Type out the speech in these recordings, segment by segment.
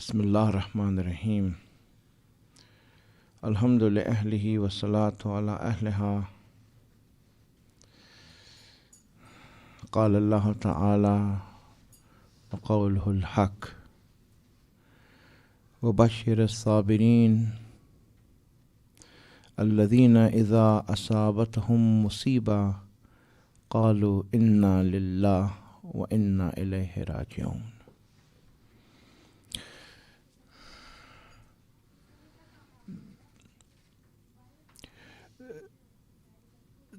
Bismillah ar-Rahman ar-Rahim. Alhamdulillah ahlihi wa salatu ala ahliha. قال الله تعالى وقوله الحق وبشر الصابرين الذين إذا أصابتهم مصيبة قالوا إنا لله وإنا إليه راجعون.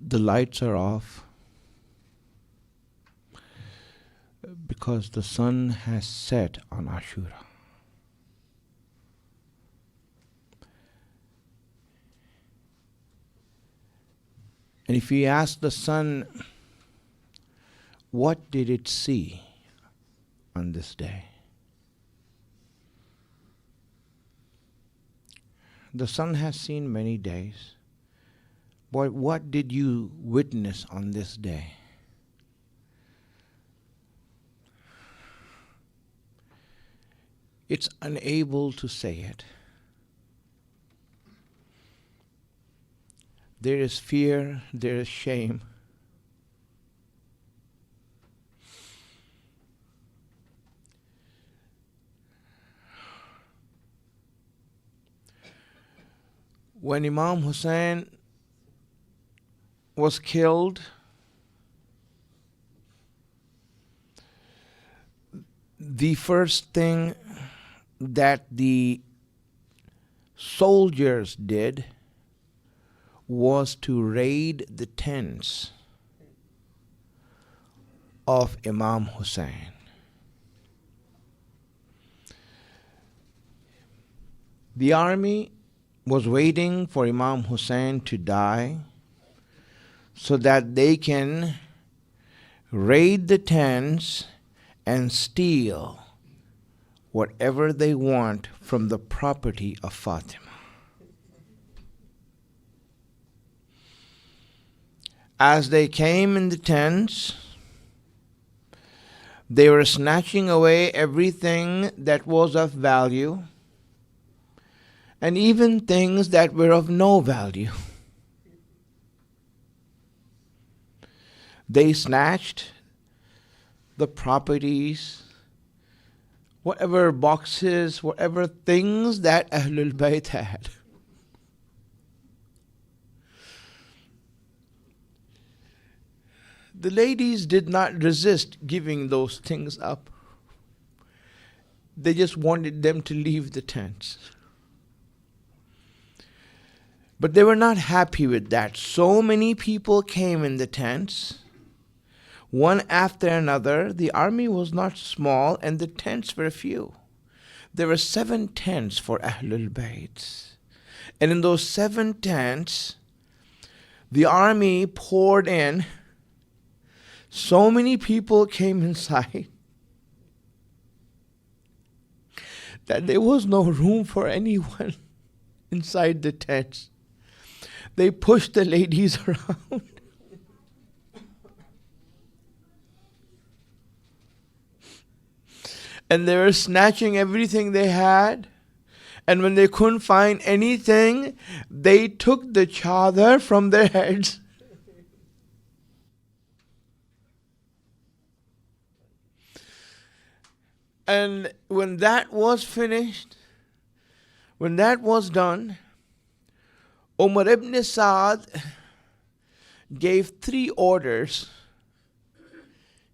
The lights are off because the sun has set on Ashura. And if you ask the sun, what did it see on this day? The sun has seen many days. But what did you witness on this day? It's unable to say it. There is fear, there is shame. When Imam Hussein was killed, the first thing that the soldiers did was to raid the tents of Imam Hussein. The army was waiting for Imam Hussein to die so that they can raid the tents and steal whatever they want from the property of Fatima. As they came in the tents, they were snatching away everything that was of value and even things that were of no value. They snatched the properties, whatever boxes, whatever things that Ahlulbait had. The ladies did not resist giving those things up. They just wanted them to leave the tents. But they were not happy with that. So many people came in the tents, one after another. The army was not small and the tents were few. There were 7 tents for Ahlulbait. And in those 7 tents, the army poured in. So many people came inside that there was no room for anyone inside the tents. They pushed the ladies around. And they were snatching everything they had. And when they couldn't find anything, they took the chadar from their heads. And when that was finished, when that was done, Umar ibn Saad gave 3 orders.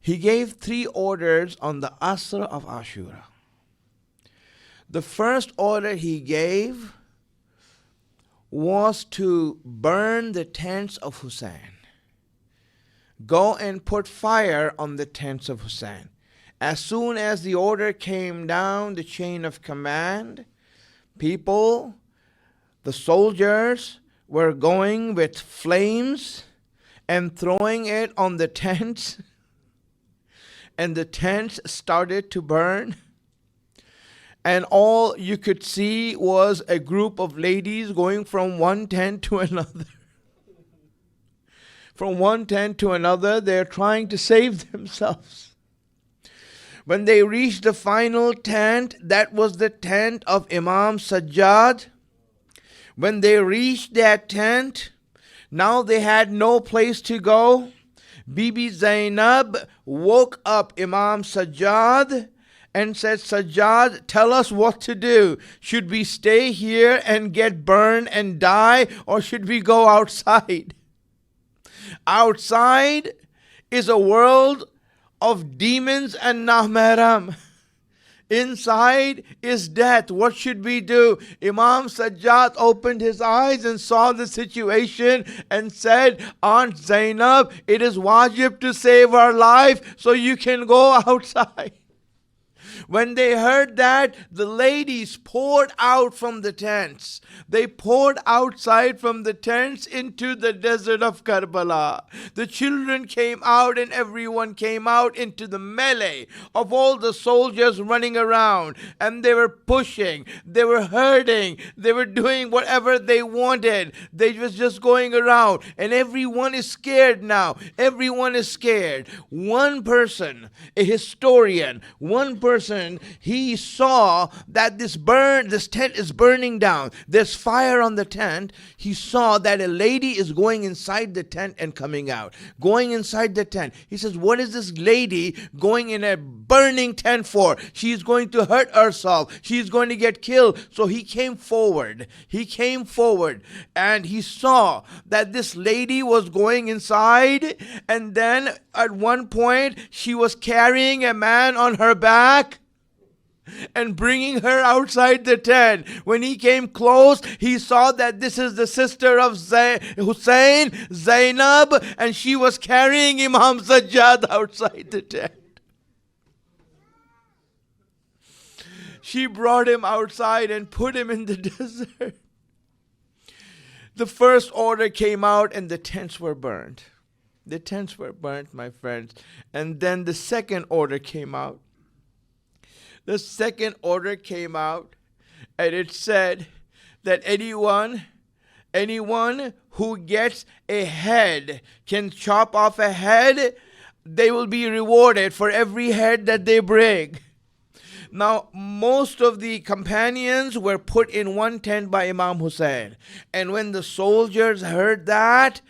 He gave 3 orders on the Asr of Ashura. The first order he gave was to burn the tents of Hussein. Go and put fire on the tents of Hussein. As soon as the order came down the chain of command, people, the soldiers, were going with flames and throwing it on the tents. And the tents started to burn. And all you could see was a group of ladies going from one tent to another. From one tent to another, they're trying to save themselves. When they reached the final tent, that was the tent of Imam Sajjad. When they reached that tent, now they had no place to go. Bibi Zainab woke up Imam Sajjad and said, Sajjad, tell us what to do. Should we stay here and get burned and die, or should we go outside? Outside is a world of demons and Nahmaram. Inside is death. What should we do? Imam Sajjad opened his eyes and saw the situation and said, Aunt Zainab, it is wajib to save our life, so you can go outside. When they heard that, the ladies poured out from the tents. They poured outside from the tents into the desert of Karbala. The children came out and everyone came out into the melee of all the soldiers running around. And they were pushing, they were hurting, they were doing whatever they wanted. They was just going around. And everyone is scared now. Everyone is scared. One person, a historian, he saw that this tent is burning down. There's fire on the tent. He saw that a lady is going inside the tent and coming out. Going inside the tent. He says, what is this lady going in a burning tent for? She's going to hurt herself. She's going to get killed. So he came forward. And he saw that this lady was going inside, and then at one point she was carrying a man on her back and bringing her outside the tent. When he came close, he saw that this is the sister of Hussein, Zainab, and she was carrying Imam Sajjad outside the tent. She brought him outside and put him in the desert. The first order came out and the tents were burned. The tents were burnt, my friends. And then the second order came out. The second order came out, and it said that anyone who gets a head, can chop off a head, they will be rewarded for every head that they bring. Now, most of the companions were put in one tent by Imam Hussein. And when the soldiers heard that,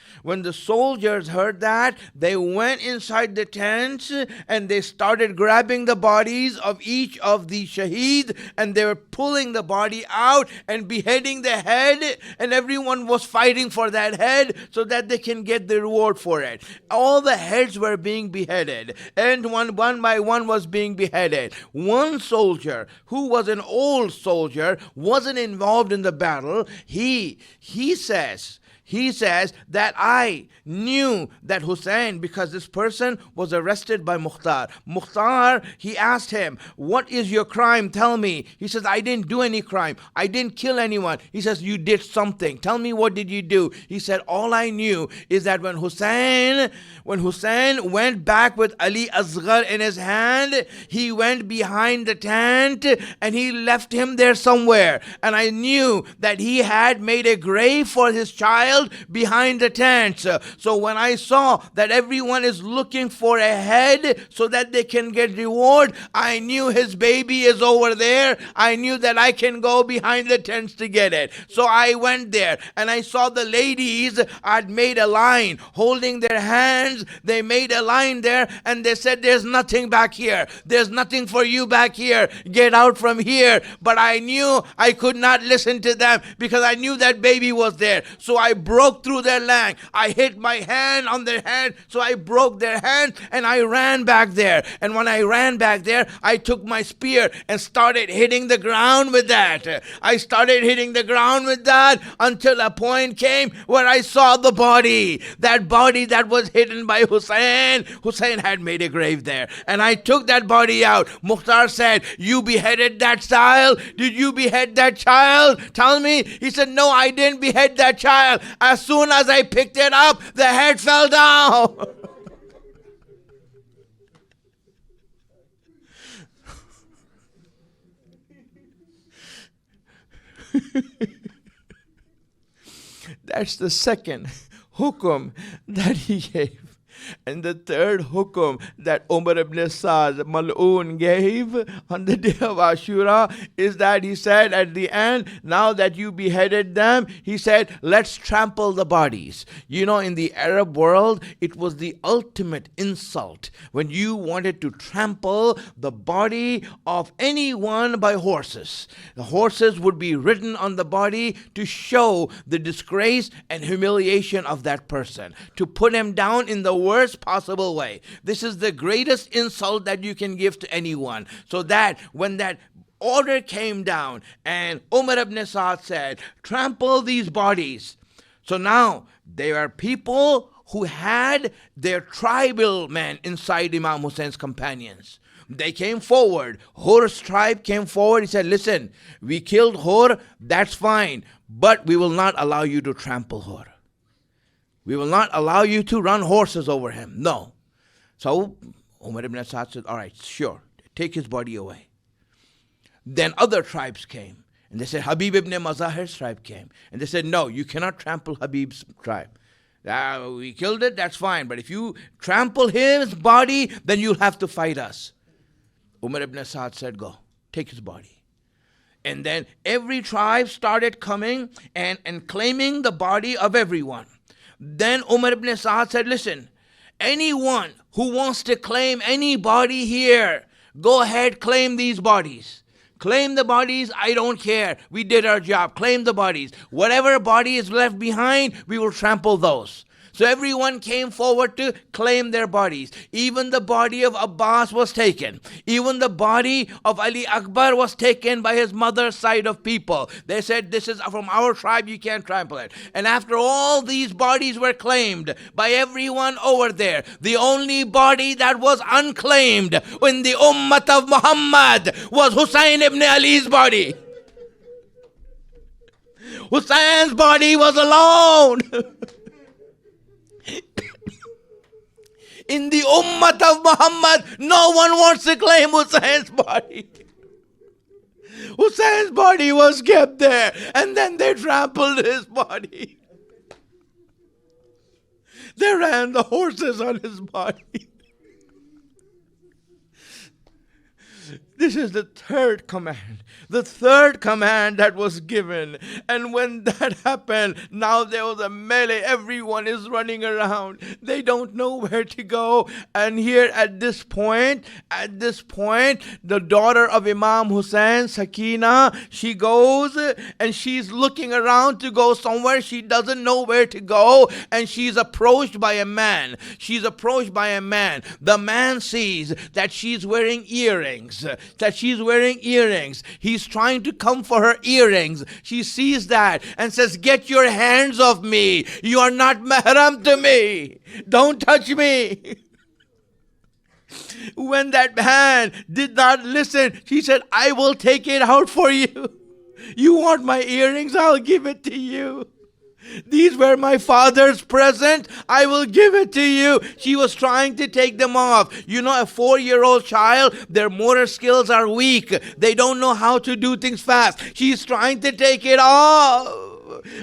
they went inside the tents and they started grabbing the bodies of each of the shaheed, and they were pulling the body out and beheading the head, and everyone was fighting for that head so that they can get the reward for it. All the heads were being beheaded, and one by one was being beheaded. One soldier who was an old soldier, wasn't involved in the battle, he says that I knew that Hussein, because this person was arrested by Mukhtar. Mukhtar, he asked him, what is your crime? Tell me. He says, I didn't do any crime. I didn't kill anyone. He says, you did something. Tell me, what did you do? He said, all I knew is that when Hussein went back with Ali Asghar in his hand, he went behind the tent and he left him there somewhere. And I knew that he had made a grave for his child behind the tent. So when I saw that everyone is looking for a head so that they can get reward, I knew his baby is over there. I knew that I can go behind the tents to get it. So I went there and I saw the ladies had made a line holding their hands. They made a line there and they said, there's nothing back here. There's nothing for you back here. Get out from here. But I knew I could not listen to them because I knew that baby was there. So I broke through their line. I hit my hand on their hand, so I broke their hand and I ran back there. And when I ran back there, I took my spear and started hitting the ground with that. I started hitting the ground with that until a point came where I saw the body. That body that was hidden by Hussein. Hussein had made a grave there. And I took that body out. Mukhtar said, you beheaded that child? Did you behead that child? Tell me. He said, no, I didn't behead that child. As soon as I picked it up, the head fell down. That's the second hukum that he gave. And the third hukum that Umar ibn Sa'd Mal'un gave on the day of Ashura is that he said at the end, now that you beheaded them, he said, let's trample the bodies. You know, in the Arab world, it was the ultimate insult when you wanted to trample the body of anyone by horses. The horses would be ridden on the body to show the disgrace and humiliation of that person, to put him down in the worst possible way. This is the greatest insult that you can give to anyone. So that when that order came down and Umar ibn Sa'd said, trample these bodies. So now there are people who had their tribal men inside Imam Hussein's companions. They came forward. Hur's tribe came forward. He said, listen, we killed Hur, that's fine, but we will not allow you to trample Hur. We will not allow you to run horses over him. No. So Umar ibn Sa'd said, all right, sure, take his body away. Then other tribes came. And they said, Habib ibn Mazahir's tribe came. And they said, no, you cannot trample Habib's tribe. We killed it, that's fine. But if you trample his body, then you'll have to fight us. Umar ibn Sa'd said, go, take his body. And then every tribe started coming and claiming the body of everyone. Then Umar ibn Sa'd said, listen, anyone who wants to claim any body here, go ahead, claim these bodies. Claim the bodies, I don't care. We did our job. Claim the bodies. Whatever body is left behind, we will trample those. So everyone came forward to claim their bodies. Even the body of Abbas was taken. Even the body of Ali Akbar was taken by his mother's side of people. They said, this is from our tribe, you can't trample it. And after all these bodies were claimed by everyone over there, the only body that was unclaimed in the Ummah of Muhammad was Hussein ibn Ali's body. Hussein's body was alone. In the Ummah of Muhammad, no one wants to claim Hussein's body. Hussein's body was kept there, and then they trampled his body. They ran the horses on his body. This is the third command. The third command that was given. And when that happened, now there was a melee. Everyone is running around. They don't know where to go. And here at this point, the daughter of Imam Hussein, Sakina, she goes and she's looking around to go somewhere. She doesn't know where to go. And she's approached by a man. The man sees that she's wearing earrings. He's trying to come for her earrings. She sees that and says, get your hands off me. You are not mahram to me. Don't touch me. When that man did not listen, she said, I will take it out for you. You want my earrings? I'll give it to you. These were my father's present. I will give it to you. She was trying to take them off. You know, a 4-year-old child, their motor skills are weak. They don't know how to do things fast. She's trying to take it off,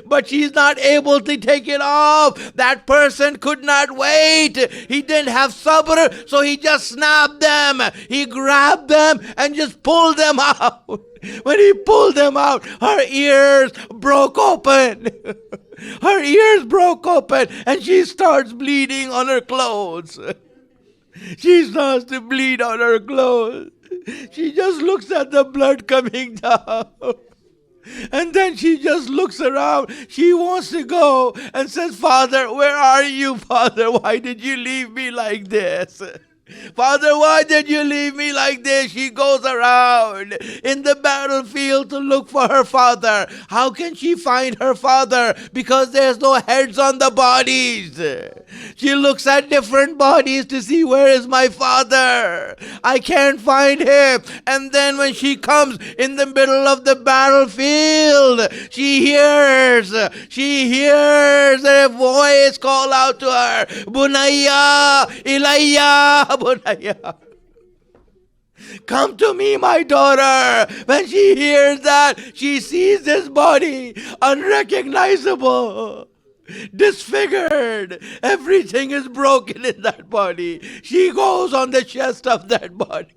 but she's not able to take it off. That person could not wait. He didn't have sabr, so he just snapped them. He grabbed them and just pulled them out. When he pulled them out, her ears broke open. Her ears broke open and she starts bleeding on her clothes. She starts to bleed on her clothes. She just looks at the blood coming down. And then she just looks around. She wants to go and says, Father, where are you, Father? Why did you leave me like this? Father, why did you leave me like this? She goes around in the battlefield to look for her father. How can she find her father? Because there's no heads on the bodies. She looks at different bodies to see, where is my father? I can't find him. And then when she comes in the middle of the battlefield, she hears a voice call out to her, Bunayya, Ilayya, Bunayya. Come to me, my daughter. When she hears that, she sees this body unrecognizable. disfigured. Everything is broken in that body. She goes on the chest of that body.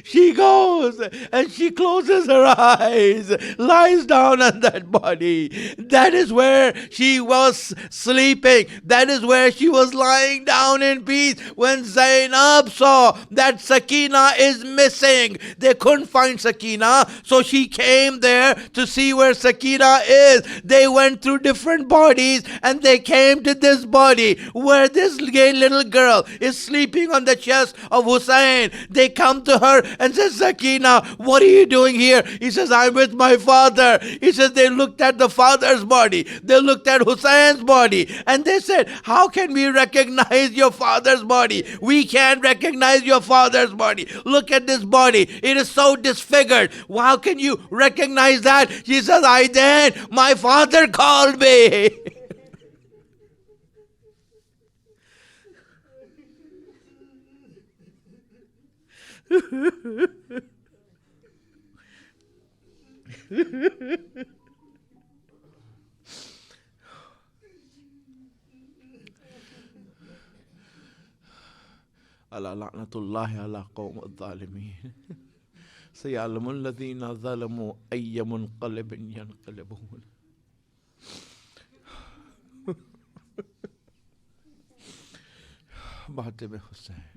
She goes and she closes her eyes, lies down on that body. That is where she was sleeping. That is where she was lying down in peace. When Zainab saw that Sakina is missing, they couldn't find Sakina, so she came there to see where Sakina is. They went through different bodies and they came to this body where this gay little girl is sleeping on the chest of Hussein. They come to her and says, Sakina, what are you doing here? He says, I'm with my father. He says, they looked at the father's body. They looked at Hussein's body. And they said, how can we recognize your father's body? We can't recognize your father's body. Look at this body. It is so disfigured. How can you recognize that? She says, I did. My father called me. ألا لعنة الله على قوم الظالمين سيعلم الذين ظلموا أي منقلب ينقلبون. बातें में हुसैन